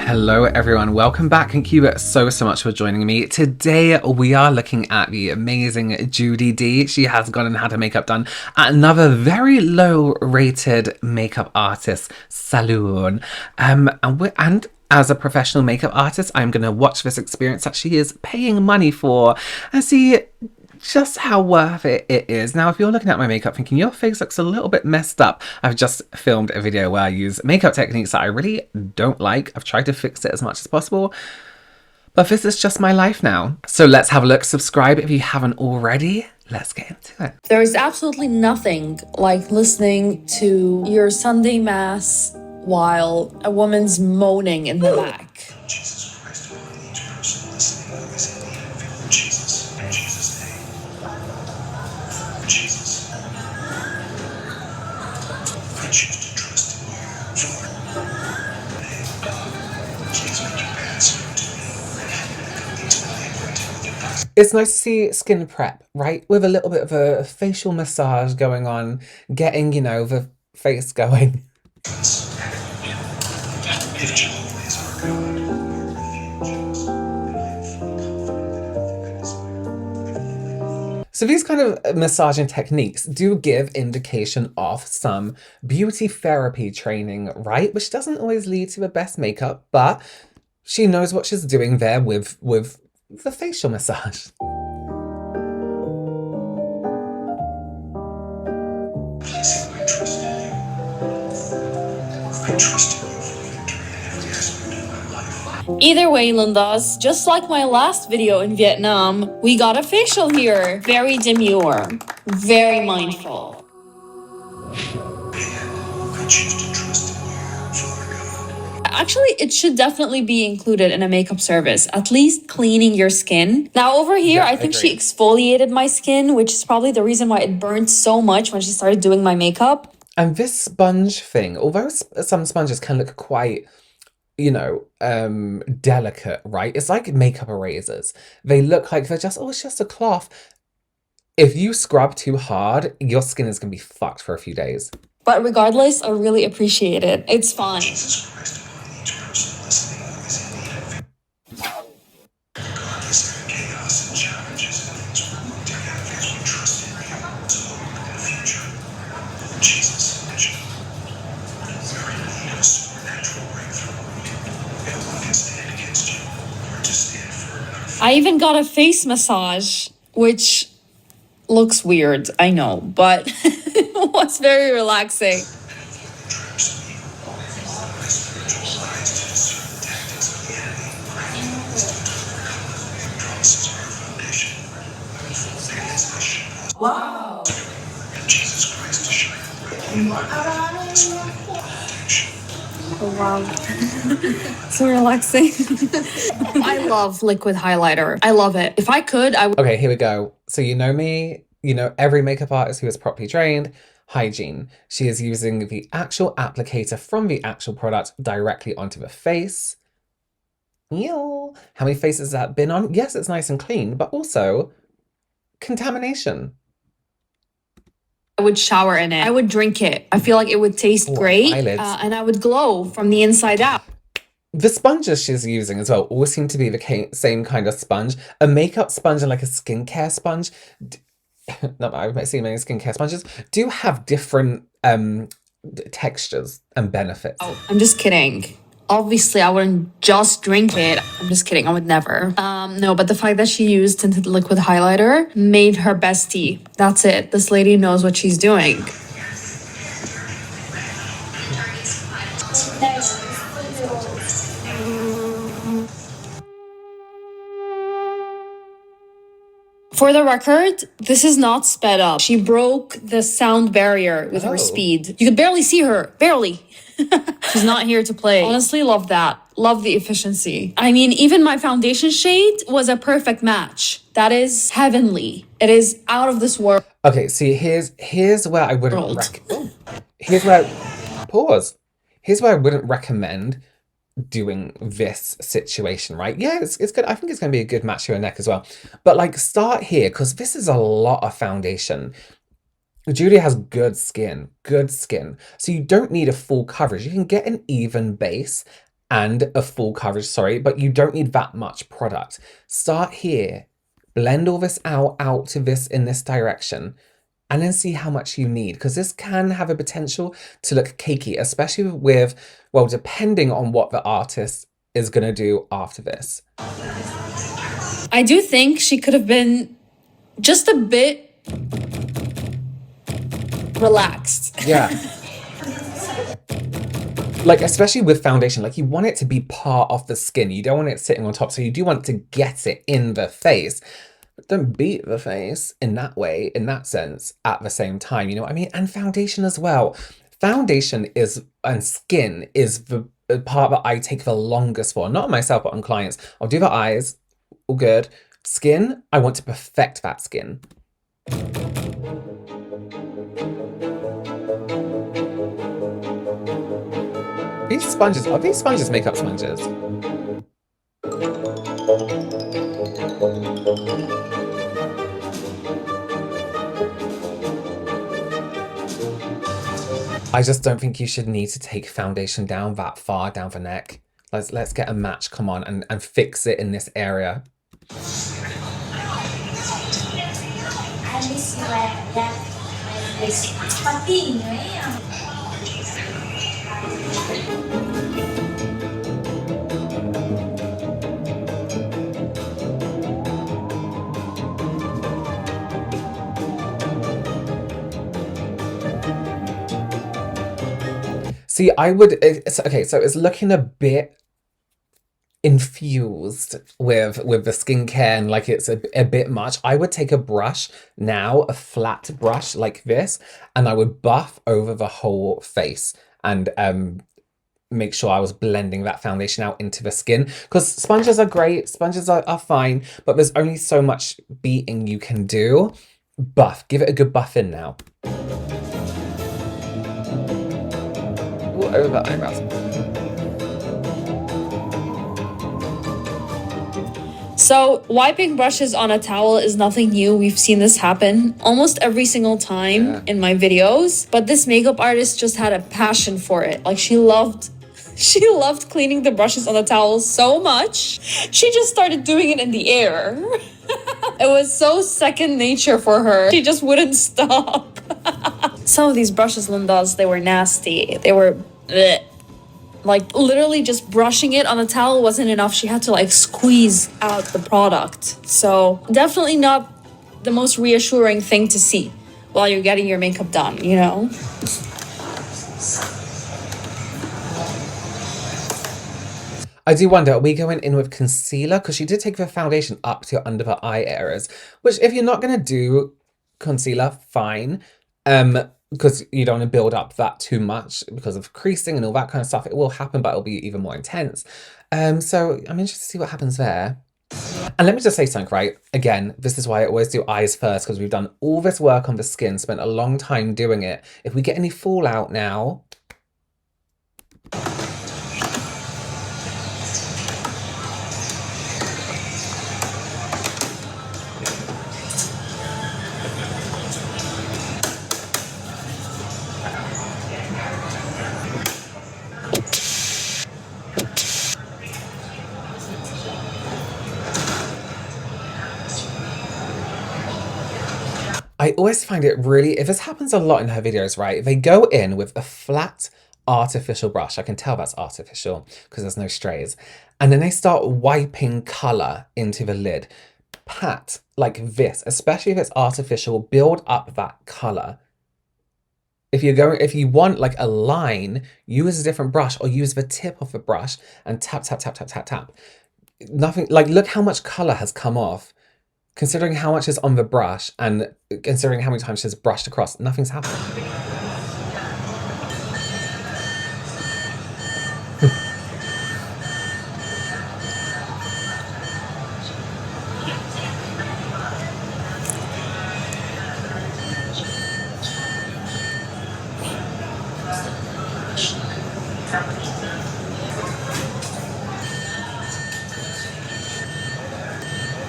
Hello everyone, welcome back, and thank you so much for joining me. Today we are looking at the amazing Judy D. She has gone and had her makeup done at another very low rated makeup artist salon. And as a professional makeup artist, I'm going to watch this experience that she is paying money for and see just how worth it is. Now, if you're looking at my makeup thinking your face looks a little bit messed up, I've just filmed a video where I use makeup techniques that I really don't like. I've tried to fix it as much as possible, but this is just my life now. So let's have a look. Subscribe if you haven't already. Let's get into it. There is absolutely nothing like listening to your Sunday Mass while a woman's moaning in the back. Jesus Christ, upon each person listening, always in need of Jesus, in Jesus' name. Jesus. I choose to trust in you, for name God. Please make your paths known to me. Lead to my anointing with your presence. It's nice to see skin prep, right? With a little bit of a facial massage going on, getting, you know, the face going. If Jehovah is our God, our refuge, and I am fully confident that it is. So these kind of massaging techniques do give indication of some beauty therapy training, right? Which doesn't always lead to the best makeup, but she knows what she's doing there with the facial massage. Placing my trust in you. I trust in you for victory in every aspect of my life. Either way, Lindas, just like my last video in Vietnam, we got a facial here. Very demure, very mindful. I choose to trust in you, Father God. Actually, it should definitely be included in a makeup service, at least cleaning your skin. Now over here, Yeah, I think agree. she exfoliated my skin, which is probably the reason why it burned so much when she started doing my makeup. And this sponge thing, although some sponges can look quite, you know, delicate, right? It's like makeup erasers. They look like they're just, oh, it's just a cloth. If you scrub too hard, your skin is going to be fucked for a few days. But regardless, I really appreciate it. It's fun. Jesus Christ, upon each person listening, always in need of victory. Regardless of chaos and challenges in this world, together as we trust in you, hope in the future. Jesus, we're in need of a supernatural breakthrough. No one can stand against you, or to stand firm. I even got a face massage, which looks weird, I know, but it was very relaxing. Traps of evil. My spiritual eyes to discern the tactics of the enemy. Grant me wisdom to overcome them. Your promises are our foundation. I will fulfill his mission. Wow. And Jesus Christ to shine bright in my life. Despite all protection. Oh, wow. So relaxing. I love liquid highlighter. I love it. If I could, I would. Okay, here we go. So you know me, you know every makeup artist who is properly trained. Hygiene. She is using the actual applicator from the actual product directly onto the face. Ew. How many faces has that been on? Yes, it's nice and clean, but also contamination. I would shower in it. I would drink it. I feel like it would taste great. eyelids. And I would glow from the inside out. The sponges she's using as well all seem to be the same kind of sponge. A makeup sponge and like a skincare sponge. Not that I've seen many skincare sponges. Do have different textures and benefits. Oh, I'm just kidding. Obviously, I wouldn't just drink it. I'm just kidding. I would never. No, but the fact that she used tinted liquid highlighter made her bestie. That's it. This lady knows what she's doing. For the record, this is not sped up. She broke the sound barrier with her speed. You could barely see her. Barely. She's not here to play. Honestly, love that. Love the efficiency. I mean, even my foundation shade was a perfect match. That is heavenly. It is out of this world. Okay, see, here's where I wouldn't here's where pause. Here's where I wouldn't recommend doing this situation, right? Yeah, it's good. I think it's going to be a good match to your neck as well. But like start here because this is a lot of foundation. Judy has good skin. So you don't need a full coverage. You can get an even base and a full coverage, sorry, but you don't need that much product. Start here, blend all this out to this in this direction, and then see how much you need, because this can have a potential to look cakey, especially with, well, depending on what the artist is going to do after this. I do think she could have been just a bit relaxed. Yeah. Like, especially with foundation, like you want it to be part of the skin. You don't want it sitting on top. So you do want to get it in the face. But don't beat the face in that way, in that sense, at the same time. You know what I mean? And foundation as well. Foundation is, and skin is the part that I take the longest for. Not on myself, but on clients. I'll do the eyes, all good. Skin, I want to perfect that skin. These sponges, are these sponges makeup sponges? I just don't think you should need to take foundation down that far down the neck. Let's get a match, come on, and fix it in this area. See, okay, so it's looking a bit infused with the skincare and like it's a bit much. I would take a brush now, a flat brush like this, and I would buff over the whole face and make sure I was blending that foundation out into the skin, because sponges are great, sponges are fine, but there's only so much beating you can do. Buff, give it a good buff in now. Ooh, over the eyebrows. So wiping brushes on a towel is nothing new. We've seen this happen almost every single time in my videos. But this makeup artist just had a passion for it. Like she loved cleaning the brushes on the towel so much. She just started doing it in the air. It was so second nature for her. She just wouldn't stop. Some of these brushes, Linda's, they were nasty. They were bleh. Like literally just brushing it on a towel wasn't enough. She had to like squeeze out the product. So definitely not the most reassuring thing to see while you're getting your makeup done, you know? I do wonder, are we going in with concealer? Because she did take the foundation up to under the eye areas, which if you're not going to do concealer, fine. Because you don't want to build up that too much because of creasing and all that kind of stuff. It will happen, but it'll be even more intense. So I'm interested to see what happens there. And let me just say something, right? Again, this is why I always do eyes first, because we've done all this work on the skin, spent a long time doing it. If we get any fallout now... I always find it really, if this happens a lot in her videos, right? They go in with a flat artificial brush. I can tell that's artificial because there's no strays. And then they start wiping color into the lid. Pat like this, especially if it's artificial, build up that color. If you want like a line, use a different brush or use the tip of the brush and tap, tap, tap, tap, tap, tap. Nothing, like look how much color has come off. Considering how much is on the brush and considering how many times she's brushed across, nothing's happened.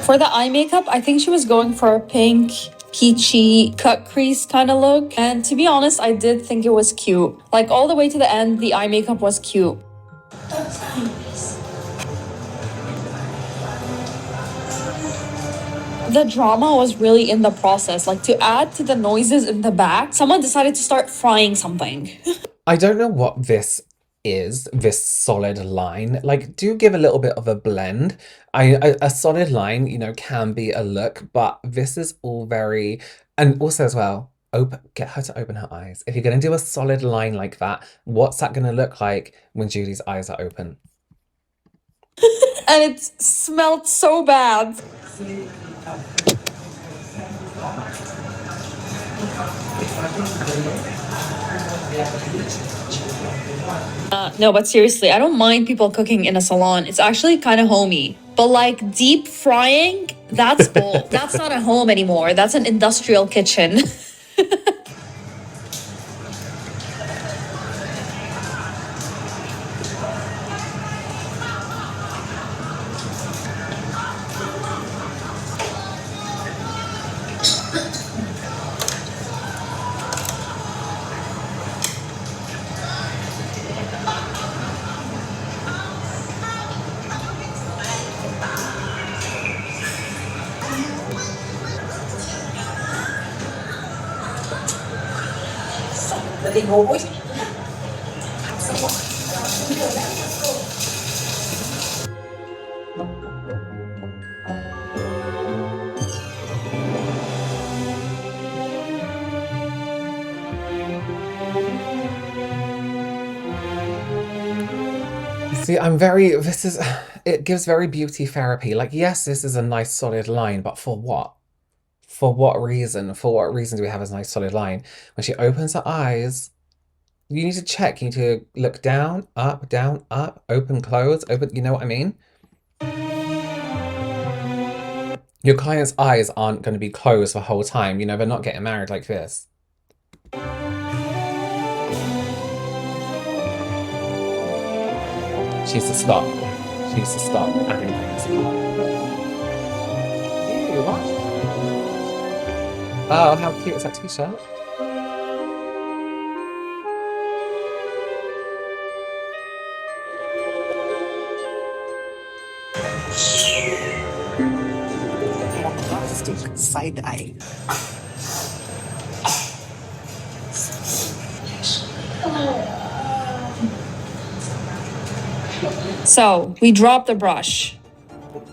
For the eye makeup, I think she was going for a pink, peachy, cut crease kind of look. And to be honest, I did think it was cute. Like all the way to the end, the eye makeup was cute. The drama was really in the process. Like, to add to the noises in the back, someone decided to start frying something. I don't know what this is, this solid line. Like, do give a little bit of a blend. A solid line, you know, can be a look, but this is all very, and also as well, get her to open her eyes. If you're going to do a solid line like that, what's that going to look like when Judy's eyes are open? And it smelled so bad. No, but seriously, I don't mind people cooking in a salon. It's actually kind of homey. But like deep frying, that's bold. That's not a home anymore. That's an industrial kitchen. See, it gives very beauty therapy. Like, yes, this is a nice solid line, but for what? For what reason? For what reason do we have a nice solid line? When she opens her eyes, you need to check. You need to look down, up, open, close, open. You know what I mean? Your client's eyes aren't going to be closed the whole time. You know, they're not getting married like this. She needs to stop. She needs to stop acting crazy. Ew, what? Oh, how cute is that t-shirt? Side eye. So we drop the brush.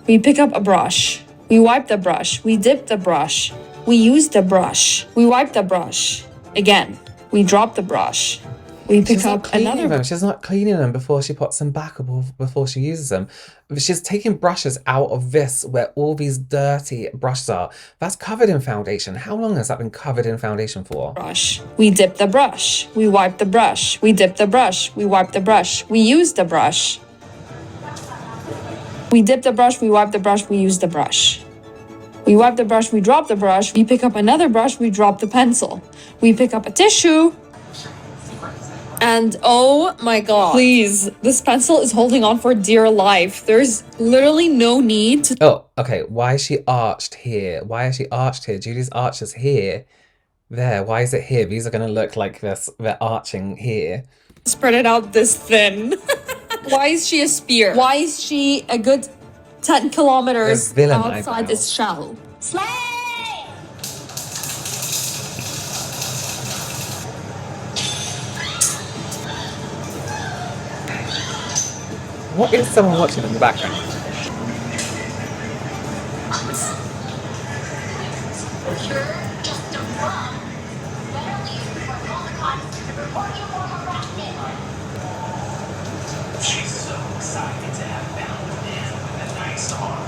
We pick up a brush. We wipe the brush. We dip the brush. We use the brush. We wipe the brush. Again, we drop the brush. We pick up another brush. She's not cleaning them before she puts them back or before she uses them. She's taking brushes out of this where all these dirty brushes are. That's covered in foundation. How long has that been covered in foundation for? Brush. We dip the brush. We wipe the brush. We dip the brush. We wipe the brush. We use the brush. We dip the brush. We wipe the brush. We use the brush. We wipe the brush. We drop the brush. We pick up another brush. We drop the pencil. We pick up a tissue. And oh my god, please, this pencil is holding on for dear life. There's literally no need to... Oh, okay, why is she arched here? Why is she arched here? Judy's arch is here. There, why is it here? These are going to look like this. They're arching here. Spread it out this thin. Why is she a spear? Why is she a good 10 kilometers outside this shell? Slay! What is someone watching in the background? She's so excited to have found a man with a nice arm.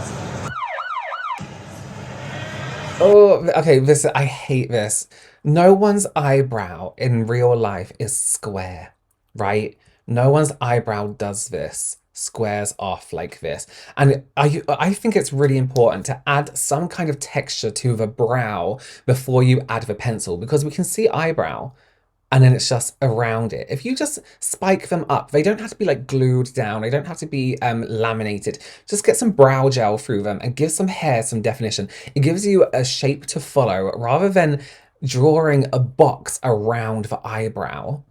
Oh, okay, I hate this. No one's eyebrow in real life is square, right? No one's eyebrow does this. Squares off like this. And I think it's really important to add some kind of texture to the brow before you add the pencil, because we can see eyebrow and then it's just around it. If you just spike them up, they don't have to be like glued down. They don't have to be laminated. Just get some brow gel through them and give some hair some definition. It gives you a shape to follow rather than drawing a box around the eyebrow.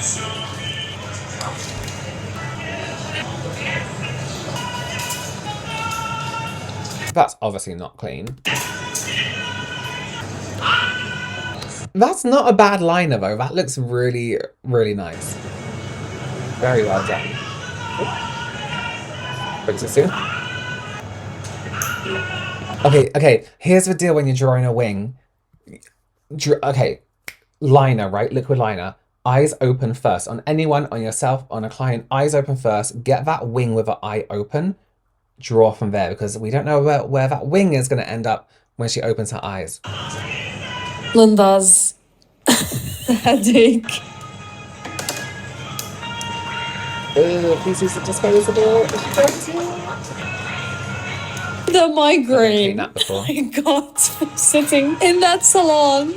So That's obviously not clean. That's not a bad liner though. That looks really, really nice. Very well done. Fix it soon. Okay. Here's the deal when you're drawing a wing. Okay, liner, right? Liquid liner. Eyes open first. On anyone, on yourself, on a client, eyes open first. Get that wing with an eye open. Draw from there because we don't know where that wing is going to end up when she opens her eyes. Linda's headache. Please use the disposable. The migraine That before. I got from sitting in that salon.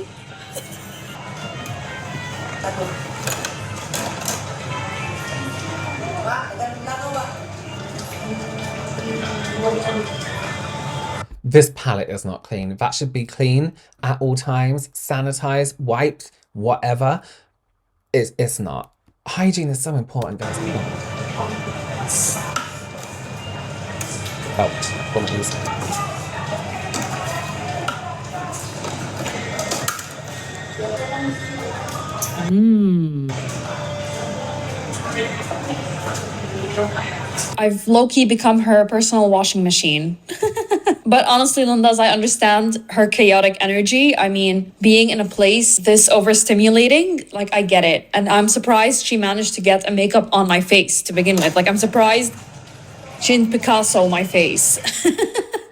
This palette is not clean. That should be clean at all times, sanitized, wiped, whatever. It's not. Hygiene is so important, guys. I've low-key become her personal washing machine. But honestly, Linda's, I understand her chaotic energy. I mean, being in a place this overstimulating, like, I get it. And I'm surprised she managed to get a makeup on my face to begin with. Like, I'm surprised she didn't Picasso my face.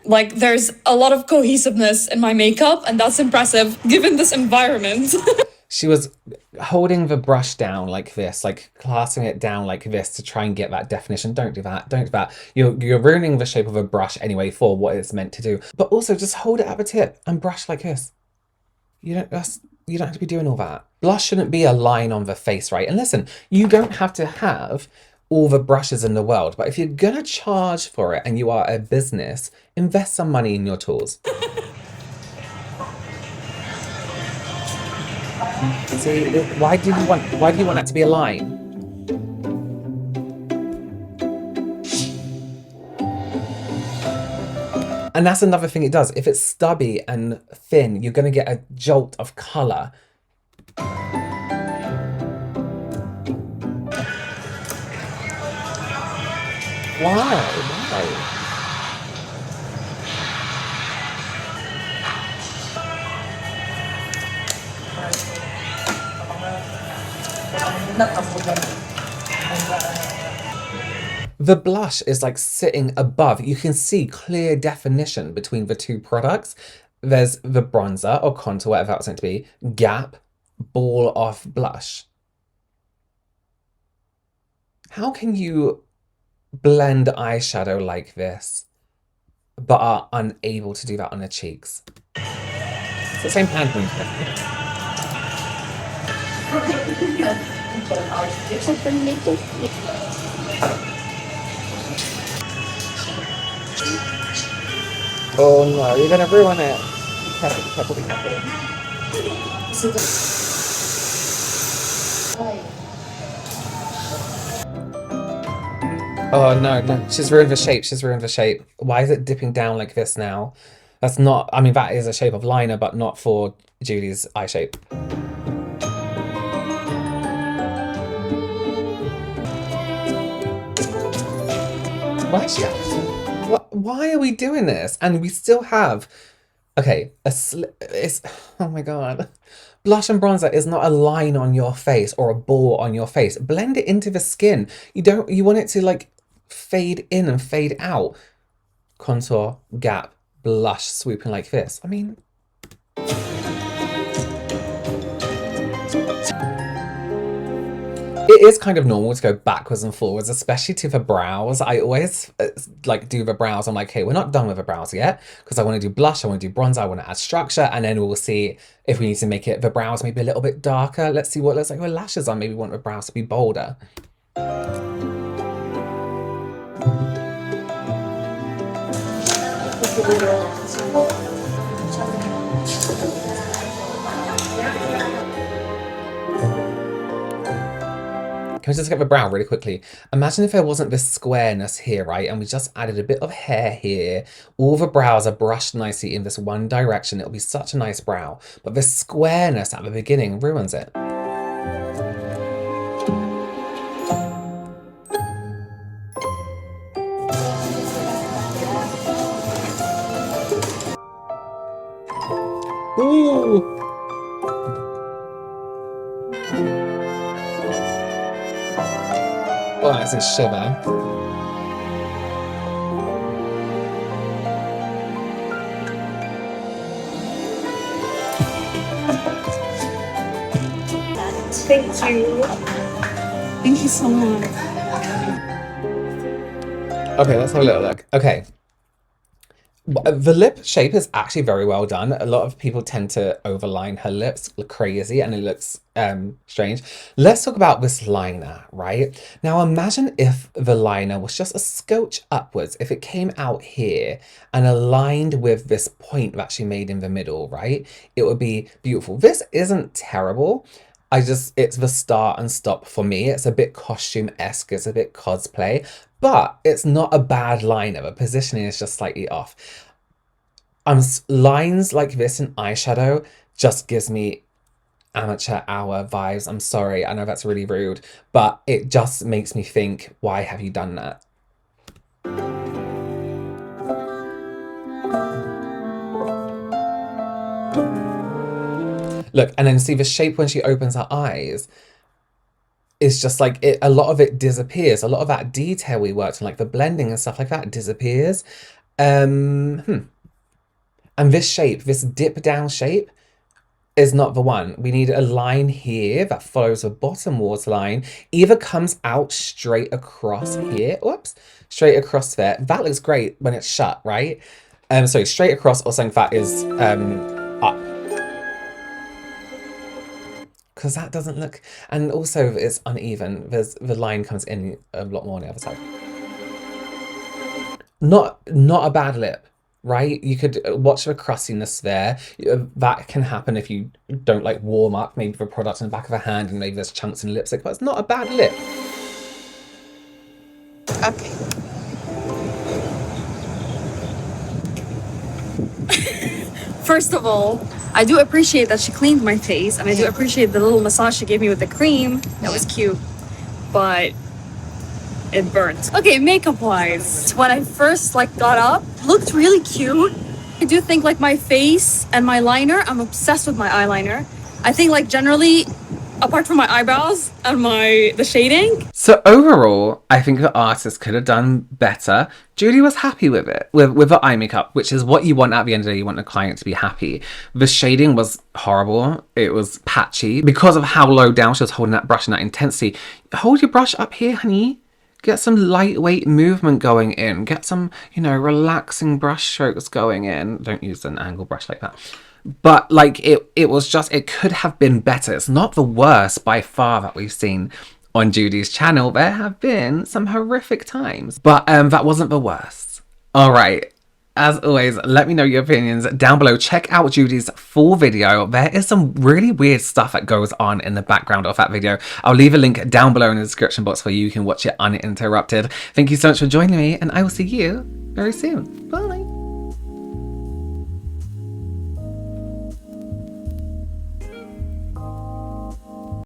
Like, there's a lot of cohesiveness in my makeup, and that's impressive given this environment. She was holding the brush down like this, like clasping it down like this to try and get that definition. Don't do that. Don't do that. You're ruining the shape of a brush anyway for what it's meant to do. But also just hold it at the tip and brush like this. You don't have to be doing all that. Blush shouldn't be a line on the face, right? And listen, you don't have to have all the brushes in the world, but if you're gonna charge for it and you are a business, invest some money in your tools. See, why do you want that to be a line? And that's another thing it does. If it's stubby and thin, you're going to get a jolt of color. Why? The blush is like sitting above. You can see clear definition between the two products. There's the bronzer or contour, whatever that's meant to be, Gap, Ball Off blush. How can you blend eyeshadow like this, but are unable to do that on the cheeks? It's the same hand movement. Oh no, you're gonna ruin it. Be careful. Oh no, she's ruined the shape. Why is it dipping down like this now? That's not, I mean, that is a shape of liner, but not for Judy's eye shape. Why are we doing this? And we still have, okay, it's, oh my God. Blush and bronzer is not a line on your face or a ball on your face. Blend it into the skin. You want it to like fade in and fade out. Contour, Gap, blush, swooping like this. I mean, it is kind of normal to go backwards and forwards, especially to the brows. I always like do the brows. I'm like, hey, we're not done with the brows yet because I want to do blush, I want to do bronzer, I want to add structure, and then we'll see if we need to make the brows maybe a little bit darker. Let's see what it looks like with lashes on. Maybe we want the brows to be bolder. Can we just get the brow really quickly? Imagine if there wasn't this squareness here, right? And we just added a bit of hair here. All the brows are brushed nicely in this one direction. It'll be such a nice brow. But the squareness at the beginning ruins it. Ooh. Oh, that's a shiver. Thank you. Thank you so much. Okay, let's have a little look. Okay. The lip shape is actually very well done. A lot of people tend to overline her lips crazy and it looks strange. Let's talk about this liner, right? Now imagine if the liner was just a scotch upwards, if it came out here and aligned with this point that she made in the middle, right? It would be beautiful. This isn't terrible. It's the start and stop for me. It's a bit costume-esque, it's a bit cosplay, but it's not a bad liner. The positioning is just slightly off. Lines like this in eyeshadow just gives me amateur hour vibes. I'm sorry, I know that's really rude, but it just makes me think, why have you done that? Look, and then see the shape when she opens her eyes. It's just like a lot of it disappears. A lot of that detail we worked on, like the blending and stuff like that, disappears. And this shape, this dip down shape, is not the one. We need a line here that follows the bottom waterline, either comes out straight across here. Whoops, straight across there. That looks great when it's shut, right? So straight across or something that is up. Because that doesn't look, and also it's uneven. The line comes in a lot more on the other side. Not a bad lip, right? You could watch the crustiness there. That can happen if you don't like warm up maybe the product in the back of a hand and maybe there's chunks in lipstick, but it's not a bad lip. Okay. First of all, I do appreciate that she cleaned my face, and I do appreciate the little massage she gave me with the cream. That was cute, but it burnt. Okay, makeup-wise, when I first got up, looked really cute. I do think my face and my liner, I'm obsessed with my eyeliner. I think generally, apart from my eyebrows and the shading. So overall, I think the artist could have done better. Judy was happy with it, with the eye makeup, which is what you want at the end of the day. You want the client to be happy. The shading was horrible. It was patchy. Because of how low down she was holding that brush and that intensity. Hold your brush up here, honey. Get some lightweight movement going in. Get some, relaxing brush strokes going in. Don't use an angle brush like that. But it could have been better. It's not the worst by far that we've seen on Judy's channel. There have been some horrific times, but that wasn't the worst. All right. As always, let me know your opinions down below. Check out Judy's full video. There is some really weird stuff that goes on in the background of that video. I'll leave a link down below in the description box where you can watch it uninterrupted. Thank you so much for joining me, and I will see you very soon. Bye.